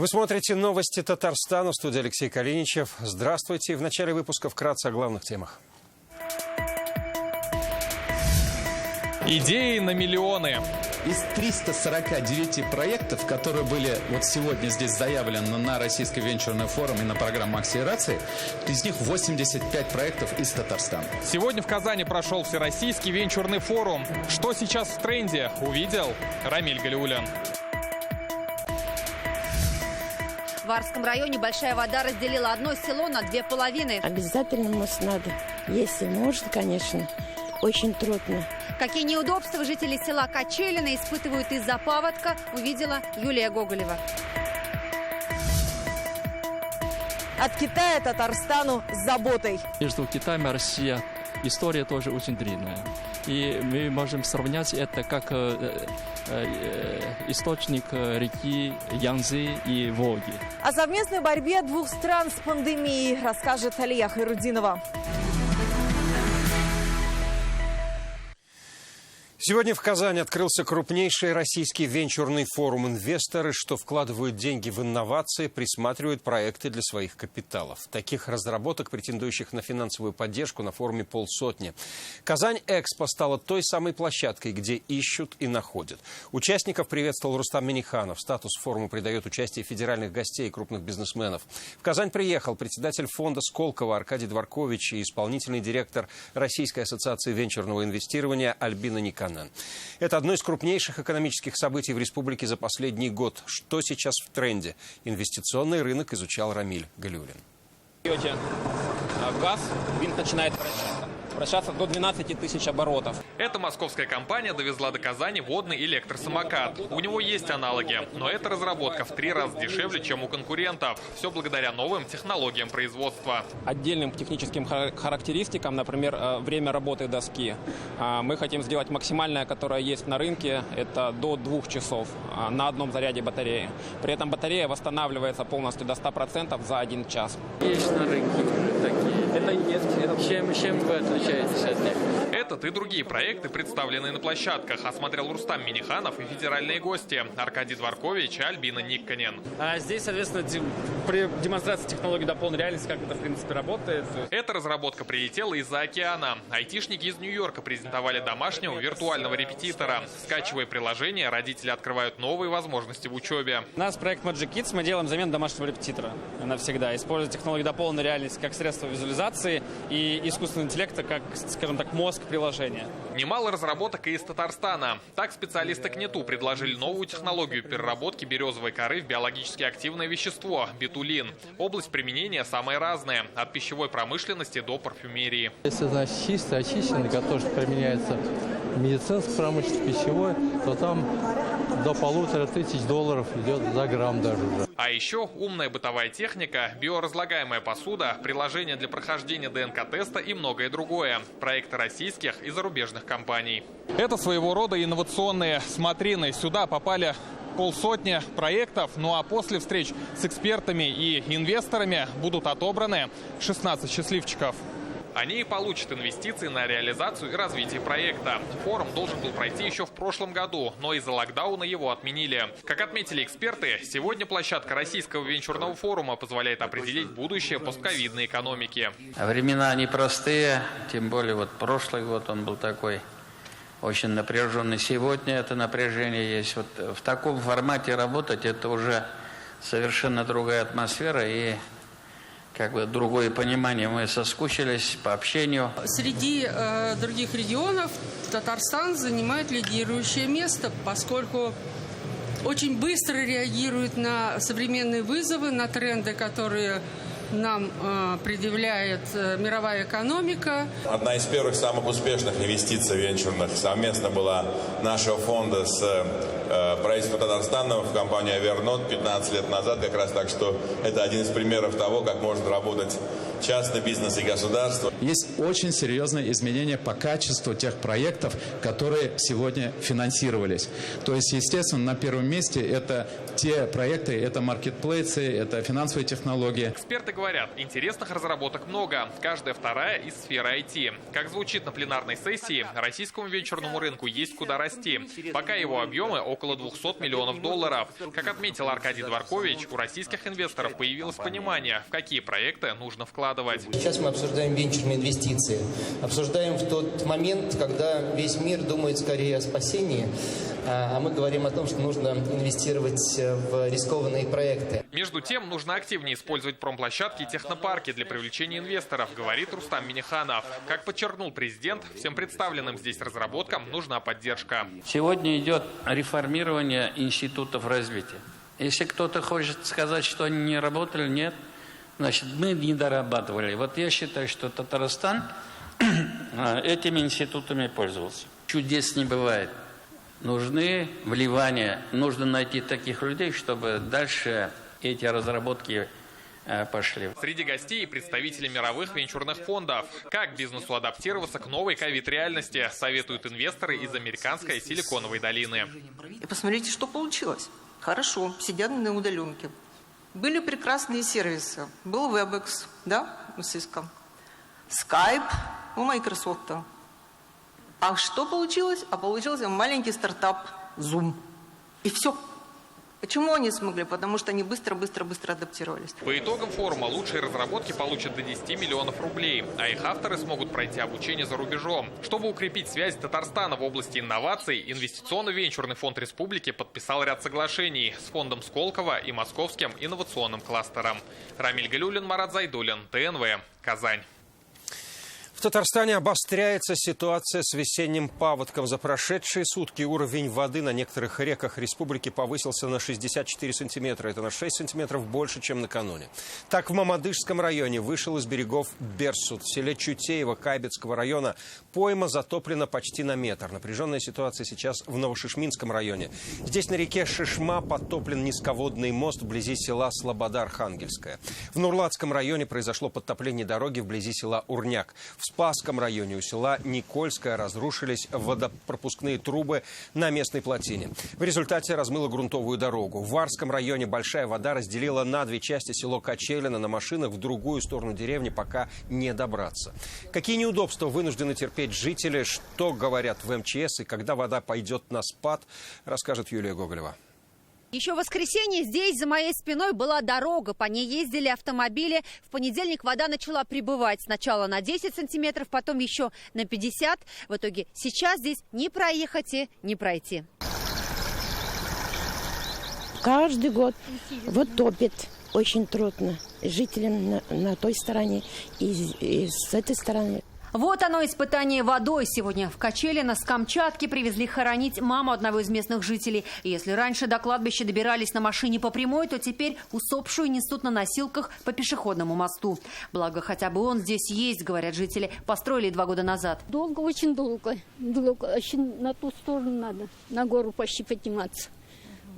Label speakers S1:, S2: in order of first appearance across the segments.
S1: Вы смотрите новости Татарстана. В студии Алексей Калиничев. Здравствуйте. В начале выпуска вкратце о главных темах.
S2: Идеи на миллионы.
S3: Из 349 проектов, которые были вот сегодня здесь заявлены на Российский венчурный форум и на программу акселерации, из них 85 проектов из Татарстана.
S2: Сегодня в Казани прошел Всероссийский венчурный форум. Что сейчас в тренде, увидел Рамиль Галиуллин.
S4: В Арском районе большая вода разделила одно село на две половины.
S5: Обязательно мост надо. Если можно, конечно. Очень трудно.
S4: Какие неудобства жители села Качелино испытывают из-за паводка, увидела Юлия Гоголева.
S6: От Китая Татарстану с заботой.
S7: Между Китаем и Россией история тоже очень длинная. И мы можем сравнять это как источник реки Янцзы и Волги.
S6: О совместной борьбе двух стран с пандемией расскажет Алия Хайрудинова.
S1: Сегодня в Казани открылся крупнейший российский венчурный форум. Инвесторы, что вкладывают деньги в инновации, присматривают проекты для своих капиталов. Таких разработок, претендующих на финансовую поддержку, на форуме полсотни. Казань-Экспо стала той самой площадкой, где ищут и находят. Участников приветствовал Рустам Минниханов. Статус форума придает участие федеральных гостей и крупных бизнесменов. В Казань приехал председатель фонда Сколково Аркадий Дворкович и исполнительный директор Российской ассоциации венчурного инвестирования Альбина Никонен. Это одно из крупнейших экономических событий в республике за последний год. Что сейчас в тренде? Инвестиционный рынок изучал Рамиль Галиуллин.
S8: Газ, винт начинает вращаться до 12 тысяч оборотов.
S2: Эта московская компания довезла до Казани водный электросамокат. У него есть аналоги, но эта разработка в 3 раза дешевле, чем у конкурентов. Все благодаря новым технологиям производства.
S8: Отдельным техническим характеристикам, например, время работы доски, мы хотим сделать максимальное, которое есть на рынке, это до 2 часов на одном заряде батареи. При этом батарея восстанавливается полностью до 100% за 1 час.
S9: Есть на рынке такие.
S8: Это и есть.
S9: Чем вы отличаетесь от них?
S2: Этот и другие проекты представлены на площадках. Осмотрел Рустам Минниханов и федеральные гости Аркадий Дворкович и Альбина Никонен.
S10: Здесь, соответственно, при демонстрации технологий до полной реальности, как это, в принципе, работает.
S2: Эта разработка прилетела из-за океана. Айтишники из Нью-Йорка презентовали домашнего виртуального репетитора. Скачивая приложение, родители открывают новые возможности в учебе.
S10: У нас проект Magic Kids, мы делаем замену домашнего репетитора навсегда. Используя технологии до полной реальности как средство визуализации и искусственного интеллекта как, скажем так, мозг приложения.
S2: Немало разработок и из Татарстана. Так специалисты КНИТУ предложили новую технологию переработки березовой коры в биологически активное вещество – бетулин. Область применения самая разная – от пищевой промышленности до парфюмерии.
S11: Если, значит, чистый, очищенный, который применяется в медицинской промышленности, пищевой, то там до $1500 идет за грамм даже уже.
S2: А еще умная бытовая техника, биоразлагаемая посуда, приложение для прохождения ДНК-теста и многое другое. Проекты российских и зарубежных компаний. Это своего рода инновационные смотрины. Сюда попали полсотни проектов, ну а после встреч с экспертами и инвесторами будут отобраны 16 счастливчиков. Они и получат инвестиции на реализацию и развитие проекта. Форум должен был пройти еще в прошлом году, но из-за локдауна его отменили. Как отметили эксперты, сегодня площадка Российского венчурного форума позволяет определить будущее постковидной экономики.
S9: Времена непростые, тем более вот прошлый год он был такой очень напряженный. Сегодня это напряжение есть. Вот в таком формате работать это уже совершенно другая атмосфера и как бы другое понимание. Мы соскучились по общению.
S12: Среди других регионов Татарстан занимает лидирующее место, поскольку очень быстро реагирует на современные вызовы, на тренды, которые нам предъявляет мировая экономика.
S13: Одна из первых самых успешных инвестиций венчурных совместно была нашего фонда с правительством Татарстана в компанию «Авернот» 15 лет назад. Как раз так, что это один из примеров того, как может работать частный бизнес и государство.
S3: Есть очень серьезные изменения по качеству тех проектов, которые сегодня финансировались. То есть, естественно, на первом месте это те проекты, это маркетплейсы, это финансовые технологии.
S2: Эксперты говорят, интересных разработок много. Каждая вторая из сферы IT. Как звучит на пленарной сессии, российскому венчурному рынку есть куда расти. Пока его объемы около 200 миллионов долларов. Как отметил Аркадий Дворкович, у российских инвесторов появилось понимание, в какие проекты нужно вкладывать.
S14: Сейчас мы обсуждаем венчурные инвестиции. Обсуждаем в тот момент, когда весь мир думает скорее о спасении, а мы говорим о том, что нужно инвестировать в рискованные проекты.
S2: Между тем, нужно активнее использовать промплощадки и технопарки для привлечения инвесторов, говорит Рустам Минниханов. Как подчеркнул президент, всем представленным здесь разработкам нужна поддержка.
S9: Сегодня идет реформирование институтов развития. Если кто-то хочет сказать, что они не работали, нет, значит, мы не дорабатывали. Вот я считаю, что Татарстан этими институтами пользовался. Чудес не бывает. Нужны вливания, нужно найти таких людей, чтобы дальше эти разработки пошли.
S2: Среди гостей представители мировых венчурных фондов. Как бизнесу адаптироваться к новой ковид-реальности, советуют инвесторы из американской Силиконовой долины.
S15: И посмотрите, что получилось. Хорошо, сидят на удаленке. Были прекрасные сервисы. Был WebEx, да, у Cisco. Skype у Microsoft. А что получилось? А получился маленький стартап Zoom. И все. Почему они смогли? Потому что они быстро адаптировались.
S2: По итогам форума лучшие разработки получат до 10 миллионов рублей, а их авторы смогут пройти обучение за рубежом. Чтобы укрепить связь Татарстана в области инноваций, Инвестиционно-венчурный фонд республики подписал ряд соглашений с фондом Сколково и Московским инновационным кластером. Рамиль Галюлин, Марат Зайдуллин, ТНВ, Казань.
S1: В Татарстане обостряется ситуация с весенним паводком. За прошедшие сутки уровень воды на некоторых реках республики повысился на 64 сантиметра. Это на 6 сантиметров больше, чем накануне. Так, в Мамадышском районе вышел из берегов Берсут. В селе Чутеево Кайбецкого района пойма затоплена почти на метр. Напряженная ситуация сейчас в Новошишминском районе. Здесь на реке Шишма потоплен низководный мост вблизи села Слобода-Архангельская. В Нурлатском районе произошло подтопление дороги вблизи села Урняк. В Спасском районе у села Никольское разрушились водопропускные трубы на местной плотине. В результате размыло грунтовую дорогу. В Варском районе большая вода разделила на две части село Качелино. На машинах в другую сторону деревни пока не добраться. Какие неудобства вынуждены терпеть жители, что говорят в МЧС и когда вода пойдет на спад, расскажет Юлия Гоголева.
S4: Еще в воскресенье здесь за моей спиной была дорога. По ней ездили автомобили. В понедельник вода начала прибывать. Сначала на 10 сантиметров, потом еще на 50. В итоге сейчас здесь не проехать и не пройти.
S5: Каждый год вот топит. Очень трудно жителям на той стороне и с этой стороны.
S4: Вот оно, испытание водой. Сегодня в Качелино с Камчатки привезли хоронить маму одного из местных жителей. И если раньше до кладбища добирались на машине по прямой, то теперь усопшую несут на носилках по пешеходному мосту. Благо, хотя бы он здесь есть, говорят жители. Построили 2 года назад.
S16: Долго, очень долго. Очень на ту сторону надо, на гору почти подниматься.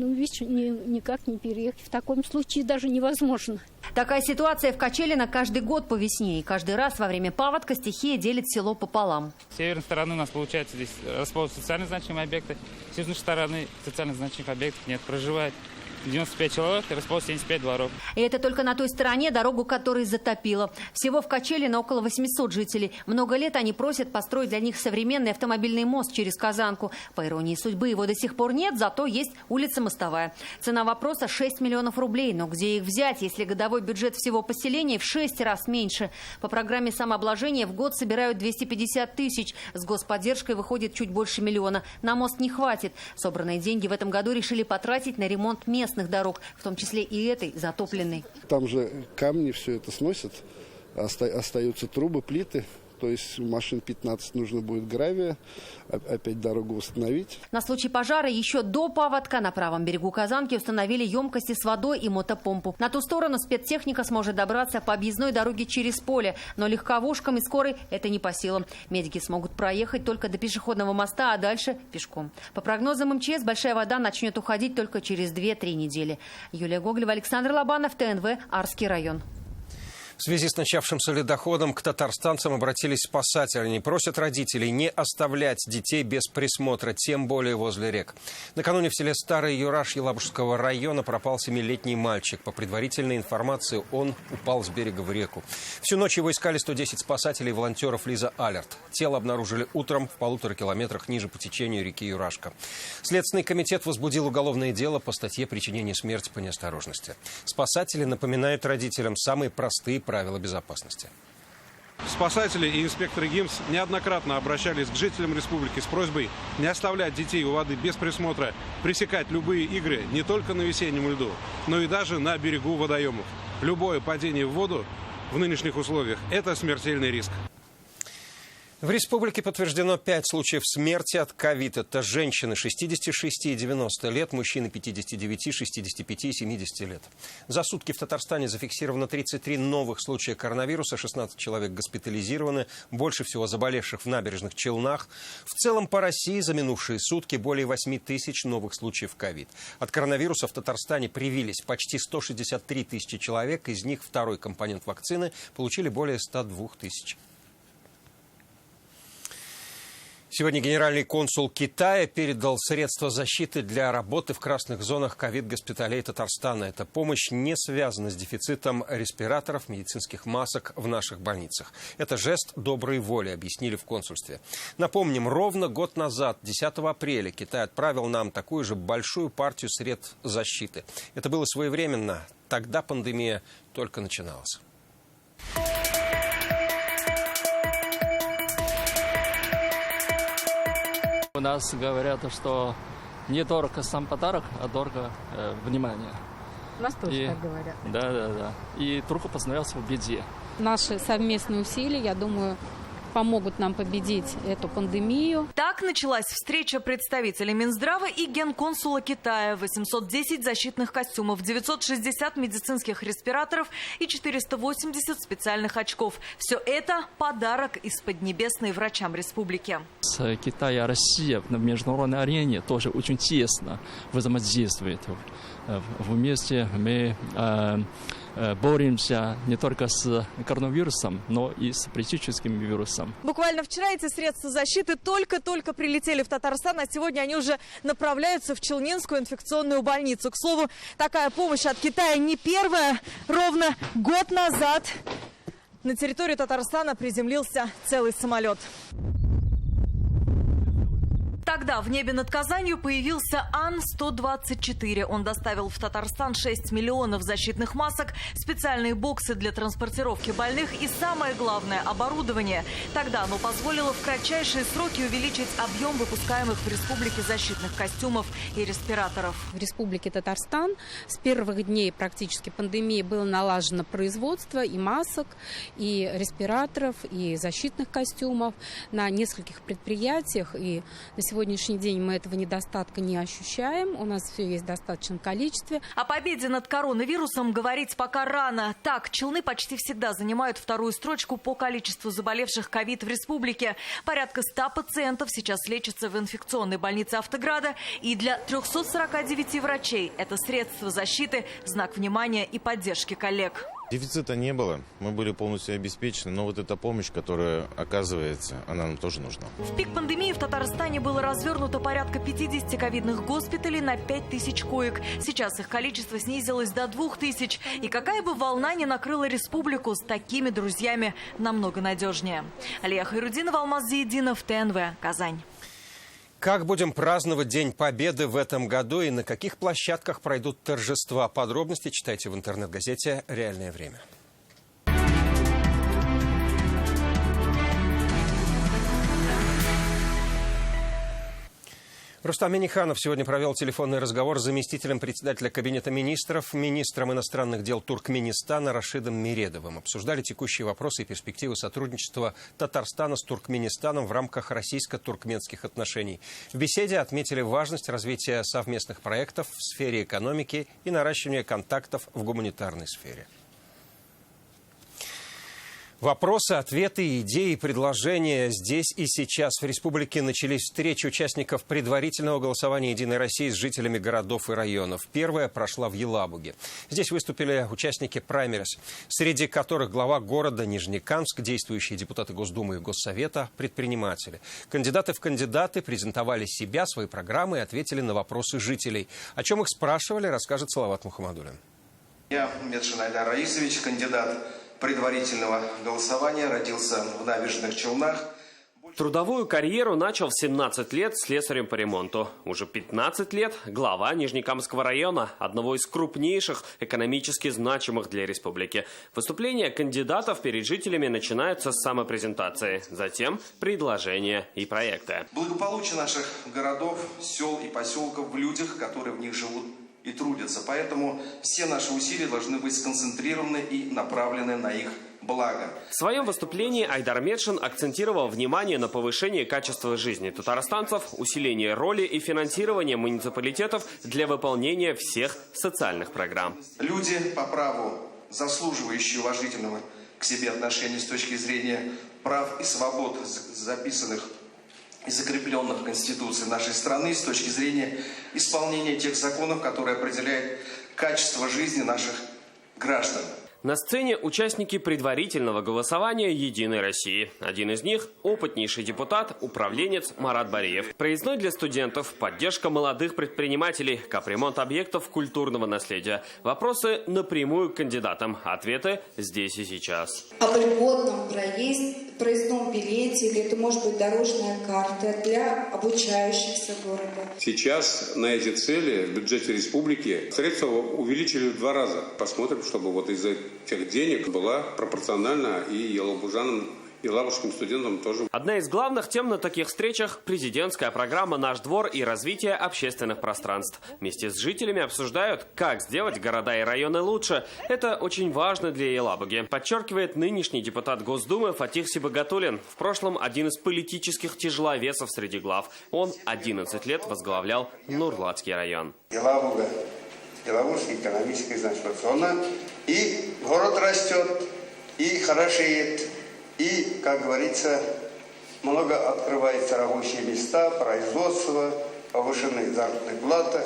S16: Ну, видишь, никак не переехать. В таком случае даже невозможно.
S4: Такая ситуация в Качелино каждый год по весне. И каждый раз во время паводка стихия делит село пополам.
S17: С северной стороны у нас, получается, здесь расположены социально значимые объекты. С южной стороны социально значимых объектов нет. Проживает 95 человек и расположено 75 дворов.
S4: И это только на той стороне, дорогу которой затопило. Всего в Качелино около 800 жителей. Много лет они просят построить для них современный автомобильный мост через Казанку. По иронии судьбы, его до сих пор нет, зато есть улица Мостовая. Цена вопроса 6 миллионов рублей. Но где их взять, если годовой бюджет всего поселения в 6 раз меньше? По программе самообложения в год собирают 250 тысяч. С господдержкой выходит чуть больше миллиона. На мост не хватит. Собранные деньги в этом году решили потратить на ремонт местных дорог, в том числе и этой затопленной.
S18: Там же камни все это сносят, остаются трубы, плиты. То есть машин 15 нужно будет гравия, опять дорогу восстановить.
S4: На случай пожара еще до паводка на правом берегу Казанки установили емкости с водой и мотопомпу. На ту сторону спецтехника сможет добраться по объездной дороге через поле. Но легковушкам и скорой это не по силам. Медики смогут проехать только до пешеходного моста, а дальше пешком. По прогнозам МЧС, большая вода начнет уходить только через 2-3 недели. Юлия Гоголева, Александр Лобанов, ТНВ, Арский район.
S1: В связи с начавшимся ледоходом к татарстанцам обратились спасатели. Они просят родителей не оставлять детей без присмотра, тем более возле рек. Накануне в селе Старый Юраш Елабужского района пропал 7-летний мальчик. По предварительной информации, он упал с берега в реку. Всю ночь его искали 110 спасателей и волонтеров Лиза Алерт. Тело обнаружили утром в 1,5 километрах ниже по течению реки Юрашка. Следственный комитет возбудил уголовное дело по статье «Причинение смерти по неосторожности». Спасатели напоминают родителям самые простые правила безопасности.
S19: Спасатели и инспекторы ГИМС неоднократно обращались к жителям республики с просьбой не оставлять детей у воды без присмотра, пресекать любые игры не только на весеннем льду, но и даже на берегу водоемов. Любое падение в воду в нынешних условиях – это смертельный риск.
S1: В республике подтверждено 5 случаев смерти от ковид. Это женщины 66 и 90 лет, мужчины 59, 65 и 70 лет. За сутки в Татарстане зафиксировано 33 новых случая коронавируса, 16 человек госпитализированы, больше всего заболевших в Набережных Челнах. В целом по России за минувшие сутки более 8 тысяч новых случаев ковид. От коронавируса в Татарстане привились почти 163 тысячи человек, из них второй компонент вакцины получили более 102 тысяч. Сегодня генеральный консул Китая передал средства защиты для работы в красных зонах ковид-госпиталей Татарстана. Эта помощь не связана с дефицитом респираторов, медицинских масок в наших больницах. Это жест доброй воли, объяснили в консульстве. Напомним, ровно год назад, 10 апреля, Китай отправил нам такую же большую партию средств защиты. Это было своевременно. Тогда пандемия только начиналась.
S7: У нас говорят, что не дорого сам подарок, а дорого внимание.
S20: У нас тоже так говорят.
S7: Да. И только познается в беде.
S20: Наши совместные усилия, я думаю, помогут нам победить эту пандемию.
S6: Так началась встреча представителей Минздрава и генконсула Китая. 810 защитных костюмов, 960 медицинских респираторов и 480 специальных очков. Все это подарок из Поднебесной врачам республики.
S7: С Китая и Россия на международной арене тоже очень тесно взаимодействует. Вместе мы боремся не только с коронавирусом, но и с политическим вирусом.
S6: Буквально вчера эти средства защиты только-только прилетели в Татарстан, а сегодня они уже направляются в Челнинскую инфекционную больницу. К слову, такая помощь от Китая не первая. Ровно год назад на территорию Татарстана приземлился целый самолет. Тогда в небе над Казанью появился Ан-124. Он доставил в Татарстан 6 миллионов защитных масок, специальные боксы для транспортировки больных и, самое главное, оборудование. Тогда оно позволило в кратчайшие сроки увеличить объем выпускаемых в республике защитных костюмов и респираторов.
S20: В республике Татарстан с первых дней практически пандемии было налажено производство и масок, и респираторов, и защитных костюмов на нескольких предприятиях. И на сегодняшний день мы этого недостатка не ощущаем. У нас все есть в достаточном количестве.
S6: О победе над коронавирусом говорить пока рано. Так, Челны почти всегда занимают вторую строчку по количеству заболевших ковид в республике. Порядка 100 пациентов сейчас лечатся в инфекционной больнице Автограда. И для 349 врачей это средство защиты, знак внимания и поддержки коллег.
S21: Дефицита не было, мы были полностью обеспечены, но вот эта помощь, которая оказывается, она нам тоже нужна.
S6: В пик пандемии в Татарстане было развернуто порядка 50 ковидных госпиталей на 5000 коек. Сейчас их количество снизилось до 2000. И какая бы волна ни накрыла республику, с такими друзьями намного надежнее. Алия Хайрудинова, Алмаз Зиединов, ТНВ, Казань.
S1: Как будем праздновать День Победы в этом году и на каких площадках пройдут торжества? Подробности читайте в интернет-газете «Реальное время». Рустам Минниханов сегодня провел телефонный разговор с заместителем председателя Кабинета министров, министром иностранных дел Туркменистана Рашидом Миредовым. Обсуждали текущие вопросы и перспективы сотрудничества Татарстана с Туркменистаном в рамках российско-туркменских отношений. В беседе отметили важность развития совместных проектов в сфере экономики и наращивания контактов в гуманитарной сфере. Вопросы, ответы, идеи, предложения здесь и сейчас. В республике начались встречи участников предварительного голосования «Единой России» с жителями городов и районов. Первая прошла в Елабуге. Здесь выступили участники праймерис, среди которых глава города Нижнекамск, действующие депутаты Госдумы и Госсовета, предприниматели. Кандидаты в кандидаты презентовали себя, свои программы и ответили на вопросы жителей. О чем их спрашивали, расскажет Салават Мухаммадуллин.
S8: Я Медшин Айдар Раисович, кандидат предварительного голосования, родился в Набережных Челнах.
S22: Трудовую карьеру начал в 17 лет слесарем по ремонту. Уже 15 лет глава Нижнекамского района, одного из крупнейших экономически значимых для республики. Выступления кандидатов перед жителями начинаются с самопрезентации, затем предложения и проекты.
S8: Благополучие наших городов, сел и поселков в людях, которые в них живут и трудятся. Поэтому все наши усилия должны быть сконцентрированы и направлены на их благо.
S22: В своем выступлении Айдар Медшин акцентировал внимание на повышении качества жизни татарстанцев, усилении роли и финансирования муниципалитетов для выполнения всех социальных программ.
S8: Люди по праву, заслуживающие уважительного к себе отношения с точки зрения прав и свобод, записанных и закрепленных в Конституции нашей страны, с точки зрения исполнения тех законов, которые определяют качество жизни наших граждан.
S22: На сцене участники предварительного голосования «Единой России». Один из них – опытнейший депутат, управленец Марат Бариев. Проездной для студентов, поддержка молодых предпринимателей, капремонт объектов культурного наследия. Вопросы напрямую к кандидатам, ответы здесь и сейчас.
S23: О льготном проездном билете, или это может быть дорожная карта для обучающихся города.
S24: Сейчас на эти цели в бюджете республики средства увеличили в 2 раза. Посмотрим, чтобы вот из тех денег была пропорциональна и елабужанам, и елабужским студентам тоже.
S22: Одна из главных тем на таких встречах – президентская программа «Наш двор» и развитие общественных пространств. Вместе с жителями обсуждают, как сделать города и районы лучше. Это очень важно для Елабуги, подчеркивает нынешний депутат Госдумы Фатих Сибагатуллин. В прошлом один из политических тяжеловесов среди глав. Он 11 лет возглавлял Нурлатский район.
S25: Елабуга, Елабужская экономическая значимая зона. И город растет, и хорошеет, и, как говорится, много открывается рабочие места, производство, повышенные заработные платы,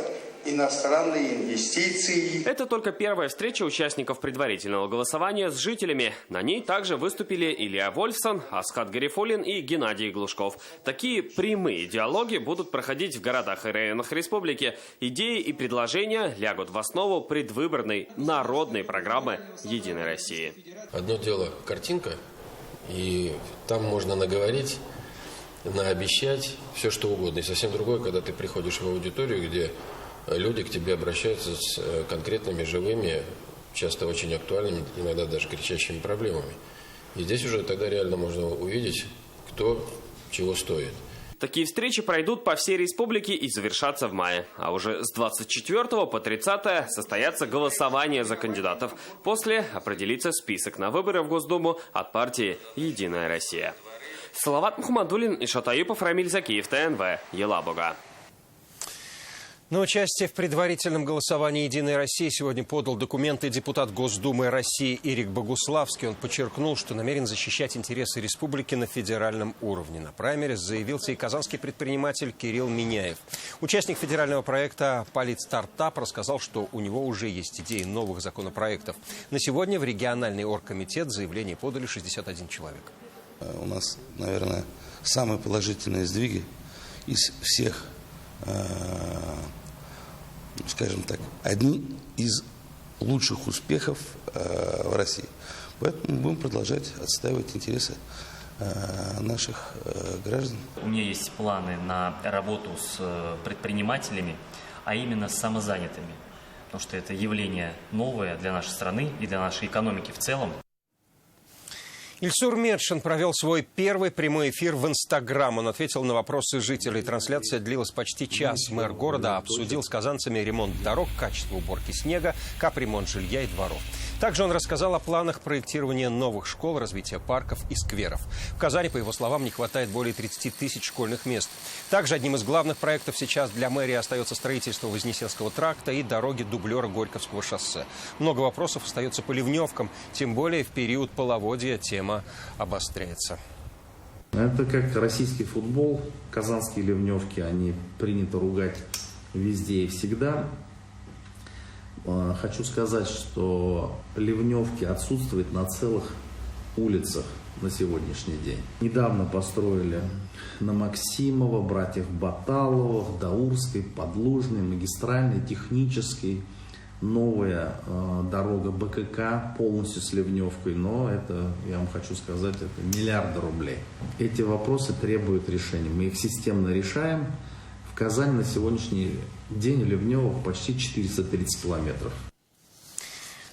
S25: иностранные инвестиции.
S22: Это только первая встреча участников предварительного голосования с жителями. На ней также выступили Илья Вольфсон, Асхат Гарифуллин и Геннадий Глушков. Такие прямые диалоги будут проходить в городах и районах республики. Идеи и предложения лягут в основу предвыборной народной программы «Единой России».
S26: Одно дело картинка, и там можно наговорить, наобещать все что угодно. И совсем другое, когда ты приходишь в аудиторию, где люди к тебе обращаются с конкретными, живыми, часто очень актуальными, иногда даже кричащими проблемами. И здесь уже тогда реально можно увидеть, кто чего стоит.
S22: Такие встречи пройдут по всей республике и завершатся в мае. А уже с 24 по 30 состоятся голосования за кандидатов. После определится список на выборы в Госдуму от партии «Единая Россия». Салават Мухаммадуллин и Шатаюпов, Рамиль Закиев, ТНВ, Елабуга.
S1: На участие в предварительном голосовании «Единой России» сегодня подал документы депутат Госдумы России Ирик Богуславский. Он подчеркнул, что намерен защищать интересы республики на федеральном уровне. На праймерис заявился и казанский предприниматель Кирилл Миняев. Участник федерального проекта «Политстартап» рассказал, что у него уже есть идеи новых законопроектов. На сегодня в региональный оргкомитет заявление подали 61 человек.
S27: У нас, наверное, самые положительные сдвиги из всех, скажем так, одни из лучших успехов в России. Поэтому будем продолжать отстаивать интересы наших граждан.
S28: У меня есть планы на работу с предпринимателями, а именно с самозанятыми. Потому что это явление новое для нашей страны и для нашей экономики в целом.
S1: Ильсур Медшин провел свой первый прямой эфир в Инстаграм. Он ответил на вопросы жителей. Трансляция длилась почти час. Мэр города обсудил с казанцами ремонт дорог, качество уборки снега, капремонт жилья и дворов. Также он рассказал о планах проектирования новых школ, развития парков и скверов. В Казани, по его словам, не хватает более 30 тысяч школьных мест. Также одним из главных проектов сейчас для мэрии остается строительство Вознесенского тракта и дороги дублера Горьковского шоссе. Много вопросов остается по ливневкам, тем более в период половодья тема обостряется.
S3: Это как российский футбол, казанские ливневки, они принято ругать везде и всегда. Хочу сказать, что ливневки отсутствуют на целых улицах на сегодняшний день. Недавно построили на Максимова, братьев Баталовых, Даурской, Подлужной, Магистральной, Технической. Новая дорога БКК полностью с ливневкой, но это, я вам хочу сказать, это миллиарды рублей. Эти вопросы требуют решения. Мы их системно решаем. В Казани на сегодняшний день ливневок почти 430 километров.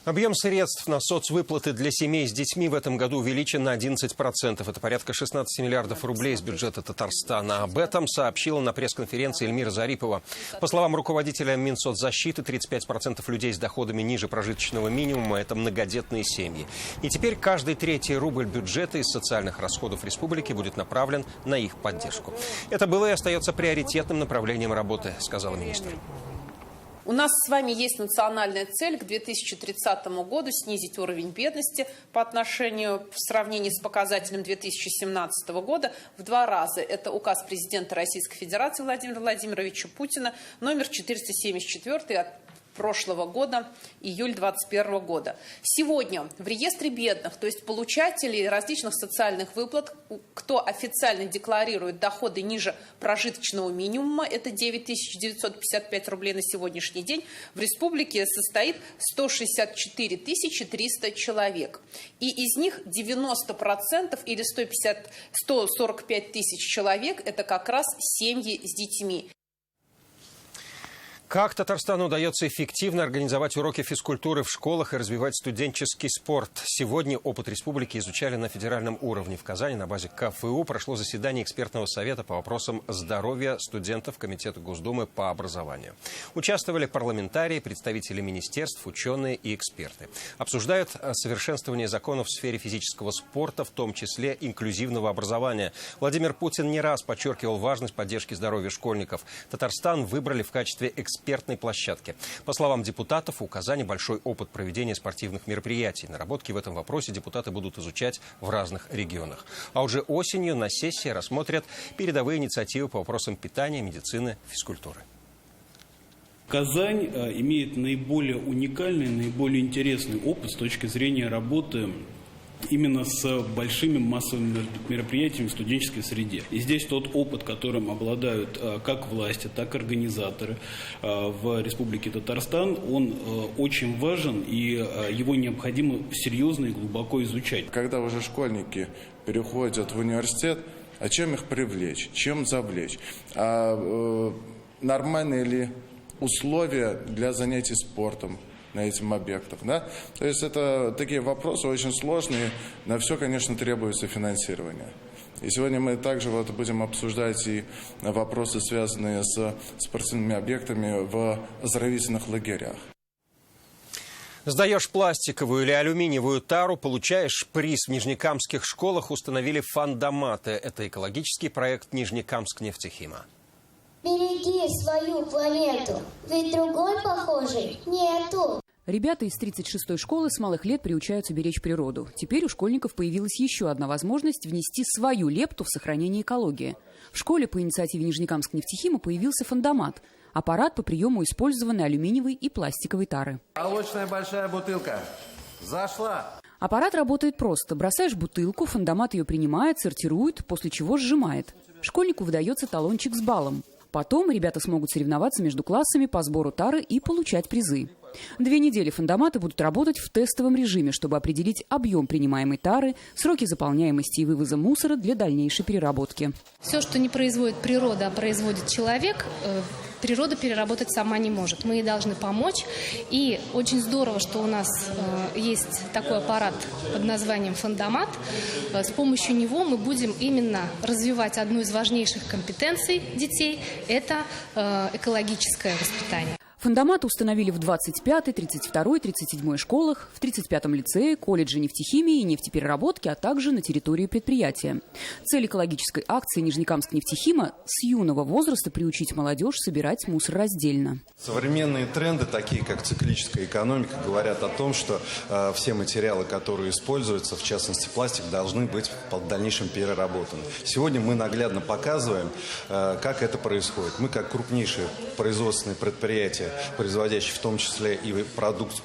S1: Объем средств на соцвыплаты для семей с детьми в этом году увеличен на 11%. Это порядка 16 миллиардов рублей из бюджета Татарстана. Об этом сообщила на пресс-конференции Эльмира Зарипова. По словам руководителя Минсоцзащиты, 35% людей с доходами ниже прожиточного минимума – это многодетные семьи. И теперь каждый третий рубль бюджета из социальных расходов республики будет направлен на их поддержку. Это было и остается приоритетным направлением работы, сказала министр.
S9: У нас с вами есть национальная цель к 2030 году снизить уровень бедности по отношению в сравнении с показателем 2017 года в 2 раза. Это указ президента Российской Федерации Владимира Владимировича Путина номер 474 от прошлого года, июль 2021 года. Сегодня в реестре бедных, то есть получателей различных социальных выплат, кто официально декларирует доходы ниже прожиточного минимума, это 9955 рублей на сегодняшний день, в республике состоит 164 300 человек. И из них 90% или 145 тысяч человек – это как раз семьи с детьми.
S1: Как Татарстану удается эффективно организовать уроки физкультуры в школах и развивать студенческий спорт? Сегодня опыт республики изучали на федеральном уровне. В Казани на базе КФУ прошло заседание экспертного совета по вопросам здоровья студентов Комитета Госдумы по образованию. Участвовали парламентарии, представители министерств, ученые и эксперты. Обсуждают совершенствование законов в сфере физического спорта, в том числе инклюзивного образования. Владимир Путин не раз подчеркивал важность поддержки здоровья школьников. Татарстан выбрали в качестве экспертной площадки. По словам депутатов, у Казани большой опыт проведения спортивных мероприятий. Наработки в этом вопросе депутаты будут изучать в разных регионах. А уже осенью на сессии рассмотрят передовые инициативы по вопросам питания, медицины, физкультуры.
S10: Казань имеет наиболее уникальный, наиболее интересный опыт с точки зрения работы именно с большими массовыми мероприятиями в студенческой среде. И здесь тот опыт, которым обладают как власти, так и организаторы в Республике Татарстан, он очень важен, и его необходимо серьезно и глубоко изучать.
S11: Когда уже школьники переходят в университет, а чем их привлечь, чем завлечь? Нормальные ли условия для занятий спортом на этих объектах, да? То есть это такие вопросы очень сложные, на все, конечно, требуется финансирование. И сегодня мы также будем обсуждать и вопросы, связанные с спортивными объектами в оздоровительных лагерях.
S1: Сдаешь пластиковую или алюминиевую тару, получаешь приз. В нижнекамских школах установили фандоматы. Это экологический проект Нижнекамск-нефтехима.
S12: Береги свою планету, ведь другой похожей нету.
S13: Ребята из 36-й школы с малых лет приучаются беречь природу. Теперь у школьников появилась еще одна возможность внести свою лепту в сохранение экологии. В школе по инициативе Нижнекамск-нефтехима появился фандомат – аппарат по приему использованной алюминиевой и пластиковой тары.
S14: Молочная большая бутылка. Зашла.
S13: Аппарат работает просто. Бросаешь бутылку, фандомат ее принимает, сортирует, после чего сжимает. Школьнику выдается талончик с баллом. Потом ребята смогут соревноваться между классами по сбору тары и получать призы. 2 недели фандоматы будут работать в тестовом режиме, чтобы определить объем принимаемой тары, сроки заполняемости и вывоза мусора для дальнейшей переработки.
S15: Все, что не производит природа, а производит человек, природа переработать сама не может. Мы ей должны помочь. И очень здорово, что у нас есть такой аппарат под названием фандомат. С помощью него мы будем именно развивать одну из важнейших компетенций детей – это экологическое воспитание.
S13: Фондоматы установили в 25-й, 32-й, 37-й школах, в 35-м лицее, колледже нефтехимии и нефтепереработки, а также на территории предприятия. Цель экологической акции «Нижнекамск-нефтехима» с юного возраста приучить молодежь собирать мусор раздельно.
S2: Современные тренды, такие как циклическая экономика, говорят о том, что все материалы, которые используются, в частности пластик, должны быть в дальнейшем переработаны. Сегодня мы наглядно показываем, как это происходит. Мы, как крупнейшие производственные предприятия, производящие в том числе и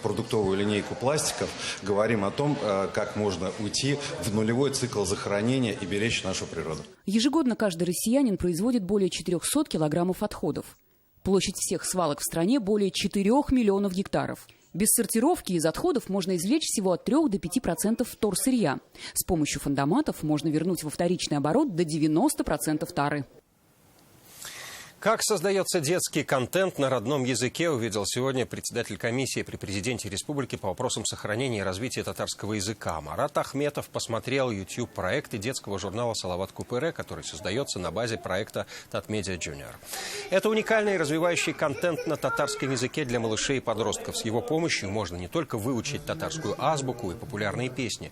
S2: продуктовую линейку пластиков, говорим о том, как можно уйти в нулевой цикл захоронения и беречь нашу природу.
S13: Ежегодно каждый россиянин производит более 400 килограммов отходов. Площадь всех свалок в стране более 4 миллионов гектаров. Без сортировки из отходов можно извлечь всего от 3 до 5% вторсырья. С помощью фондоматов можно вернуть во вторичный оборот до 90% тары.
S1: Как создается детский контент на родном языке, увидел сегодня председатель комиссии при президенте республики по вопросам сохранения и развития татарского языка. Марат Ахметов посмотрел YouTube-проекты детского журнала «Салават Купыре», который создается на базе проекта «Татмедиа Junior». Это уникальный и развивающий контент на татарском языке для малышей и подростков. С его помощью можно не только выучить татарскую азбуку и популярные песни.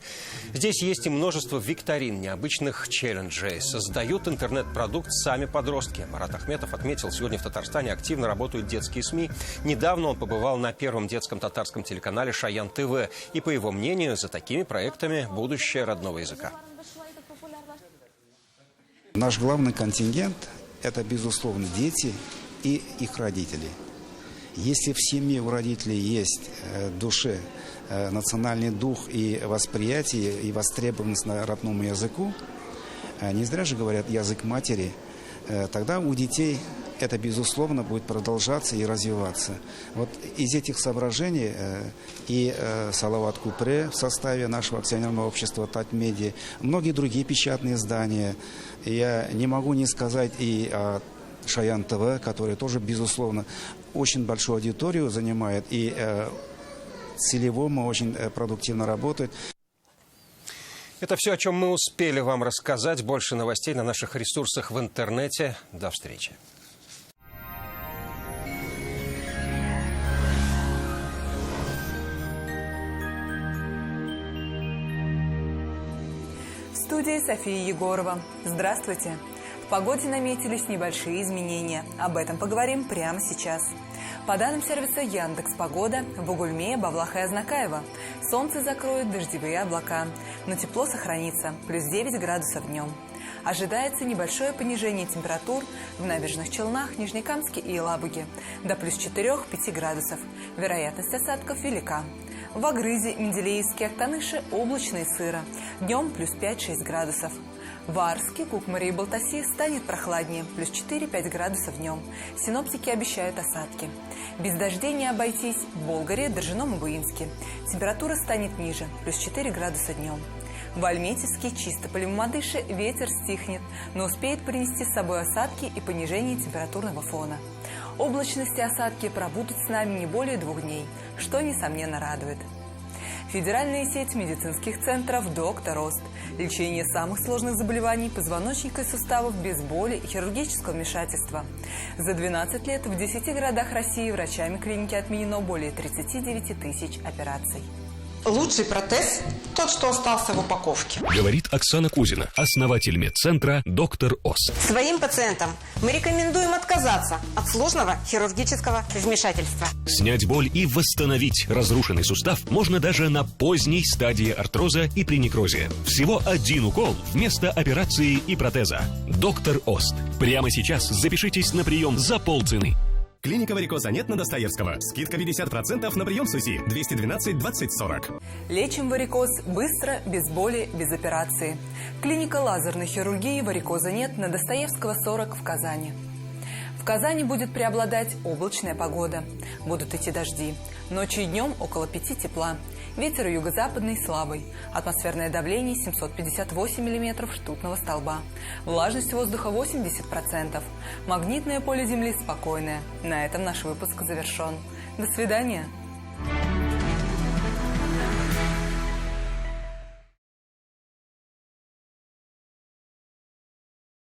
S1: Здесь есть и множество викторин, необычных челленджей. Создают интернет-продукт сами подростки. Марат Ахметов отметил, сегодня в Татарстане активно работают детские СМИ. Недавно он побывал на первом детском татарском телеканале «Шаян ТВ». И, по его мнению, за такими проектами будущее родного языка.
S4: Наш главный контингент – это, безусловно, дети и их родители. Если в семье у родителей есть в душе национальный дух и восприятие, и востребованность на родному языку, не зря же говорят «язык матери», тогда у детей это, безусловно, будет продолжаться и развиваться. Вот из этих соображений и «Салават Купыре» в составе нашего акционерного общества «Татмедиа», многие другие печатные издания. Я не могу не сказать и о «Шаян ТВ», который тоже, безусловно, очень большую аудиторию занимает и целевому очень продуктивно работает.
S1: Это все, о чем мы успели вам рассказать. Больше новостей на наших ресурсах в интернете. До встречи.
S5: В студии София Егорова. Здравствуйте. В погоде наметились небольшие изменения. Об этом поговорим прямо сейчас. По данным сервиса Яндекс.Погода, в Бугульме, Бавлах и Азнакаево солнце закроет дождевые облака, но тепло сохранится, плюс 9 градусов днем. Ожидается небольшое понижение температур в Набережных Челнах, Нижнекамске и Елабуге до плюс 4-5 градусов. Вероятность осадков велика. В Агрызе, Менделеевске, Актаныше облачно и сыро. Днем плюс 5-6 градусов. В Арске, Кукмаре и Балтасе станет прохладнее, плюс 4-5 градусов днем. Синоптики обещают осадки. Без дождей не обойтись в Болгаре, Доржином и Буинске. Температура станет ниже, плюс 4 градуса днем. В Альметьевске, Чистополе, Мамадыше ветер стихнет, но успеет принести с собой осадки и понижение температурного фона. Облачность и осадки пробудут с нами не более 2 дней, что, несомненно, радует. Федеральная сеть медицинских центров «Доктор Ост». Лечение самых сложных заболеваний позвоночника и суставов без боли и хирургического вмешательства. За 12 лет в 10 городах России врачами клиники отменено более 39 тысяч операций.
S7: Лучший протез – тот, что остался в упаковке.
S16: Говорит Оксана Кузина, основатель медцентра «Доктор Ост».
S7: Своим пациентам мы рекомендуем отказаться от сложного хирургического вмешательства.
S16: Снять боль и восстановить разрушенный сустав можно даже на поздней стадии артроза и при некрозе. Всего 1 укол вместо операции и протеза. «Доктор Ост». Прямо сейчас запишитесь на прием за полцены.
S17: Клиника варикоза нет на Достоевского. Скидка 50% на прием с УЗИ. 212 20 40.
S5: Лечим варикоз быстро, без боли, без операции. Клиника лазерной хирургии варикоза нет на Достоевского 40 в Казани. В Казани будет преобладать облачная погода. Будут идти дожди. Ночью и днем около 5 тепла. Ветер юго-западный слабый. Атмосферное давление 758 мм ртутного столба. Влажность воздуха 80%. Магнитное поле Земли спокойное. На этом наш выпуск завершен. До свидания.